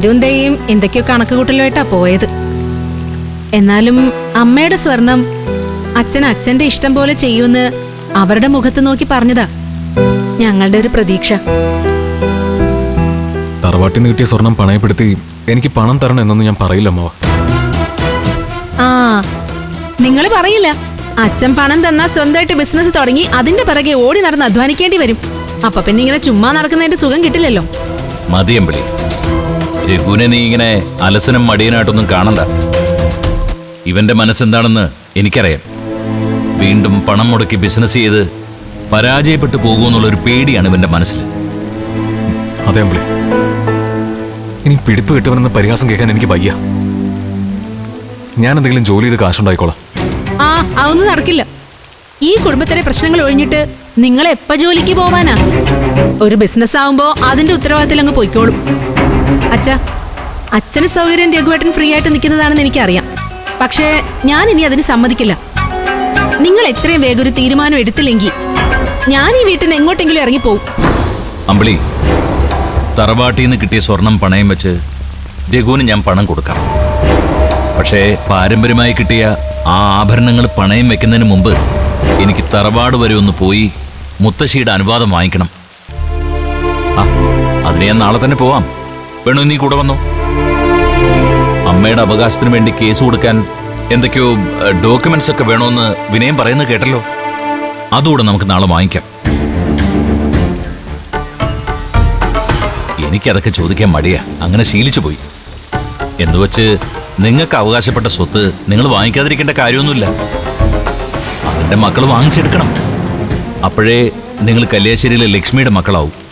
നേരും ദയും എന്തൊക്കെയോ കണക്കുകൂട്ടലുമായിട്ടാ പോയത്. എന്നാലും അമ്മയുടെ സ്വർണം അച്ഛൻ അച്ഛന്റെ ഇഷ്ടം പോലെ ചെയ്യുമെന്ന് അവരുടെ മുഖത്ത് നോക്കി പറഞ്ഞതാ ഞങ്ങളുടെ ഒരു പ്രതീക്ഷ. തറവാട്ടിൽ നിന്ന് കിട്ടിയ സ്വർണം പണയപ്പെടുത്തി എനിക്ക് പണം തരണം എന്നൊന്നും ഞാൻ പറയില്ല അമ്മ. ആ, നിങ്ങൾ പറയില്ല. അച്ഛൻ പണം തന്നാ സ്വന്തമായിട്ട് ബിസിനസ് തുടങ്ങി അതിന്റെ പിറകെ ഓടി നടന്ന് അധ്വാനിക്കേണ്ടി വരും. അപ്പൊ പിന്നെ ഇങ്ങനെ ചുമ്മാ നടക്കുന്നതിന്റെ സുഖം കിട്ടില്ലല്ലോ. മതിയമ്പിളി, രഘുവിനെ നീ ഇങ്ങനെ അലസനും മടിയനായിട്ടൊന്നും കാണണ്ട. ഇവന്റെ മനസ്സെന്താണെന്ന് എനിക്കറിയാം. വീണ്ടും പണം മുടക്കി ബിസിനസ് ചെയ്ത് പരാജയപ്പെട്ടു പോകുമെന്നുള്ളൊരു പേടിയാണ് ഇവന്റെ മനസ്സിൽ. അതെ അമ്പിളി, ഇനി പിടിപ്പ് കിട്ടുമെന്ന പരിഹാസം കേൾക്കാൻ എനിക്ക് വയ്യ. ഞാൻ എന്തെങ്കിലും ജോലി ചെയ്ത് കാശുണ്ടായിക്കോളാം. ആ, അതൊന്നും നടക്കില്ല. ഈ കുടുംബത്തിലെ പ്രശ്നങ്ങൾ ഒഴിഞ്ഞിട്ട് നിങ്ങൾ എപ്പ ജോലിക്ക് പോവാനാ? ഒരു ബിസിനസ് ആവുമ്പോ അതിന്റെ ഉത്തരവാദിത്തത്തിൽ അങ്ങ് പോയിക്കോളും. അച്ഛന് സൗകര്യം രഘുവേട്ടൻ ഫ്രീ ആയിട്ട് നിൽക്കുന്നതാണെന്ന് എനിക്കറിയാം. പക്ഷേ ഞാൻ ഇനി അതിന് സമ്മതിക്കില്ല. നിങ്ങൾ എത്രയും വേഗം ഒരു തീരുമാനം എടുത്തില്ലെങ്കിൽ ഞാൻ ഈ വീട്ടിൽ നിന്ന് എങ്ങോട്ടെങ്കിലും ഇറങ്ങിപ്പോവും. അമ്പിളി, തറവാട്ടിൽ നിന്ന് കിട്ടിയ സ്വർണം പണയം വെച്ച് രഘുവിന് ഞാൻ പണം കൊടുക്കാം. പക്ഷേ പാരമ്പര്യമായി കിട്ടിയ ആ ആഭരണങ്ങൾ പണയം വെക്കുന്നതിന് മുമ്പ് എനിക്ക് തറവാട് വരെ ഒന്ന് പോയി മുത്തശ്ശിയുടെ അനുവാദം വാങ്ങിക്കണം. അതിന് ഞാൻ നാളെ തന്നെ പോവാം. വേണോ നീ കൂടെ വന്നോ? അമ്മയുടെ അവകാശത്തിന് വേണ്ടി കേസ് കൊടുക്കാൻ എന്തൊക്കെയോ ഡോക്യുമെന്റ്സ് ഒക്കെ വേണോന്ന് വിനയം പറയുന്നത് കേട്ടല്ലോ. അതുകൂടെ നമുക്ക് നാളെ വാങ്ങിക്കാം. എനിക്കതൊക്കെ ചോദിക്കാൻ മടിയാ, അങ്ങനെ ശീലിച്ചു പോയി. എന്നുവെച്ച് നിങ്ങൾക്ക് അവകാശപ്പെട്ട സ്വത്ത് നിങ്ങൾ വാങ്ങിക്കാതിരിക്കേണ്ട കാര്യമൊന്നുമില്ല. അതിന്റെ മക്കൾ വാങ്ങിച്ചെടുക്കണം. അപ്പോഴേ നിങ്ങൾ കല്യാശ്ശേരിയിലെ ലക്ഷ്മിയുടെ മക്കളാവും.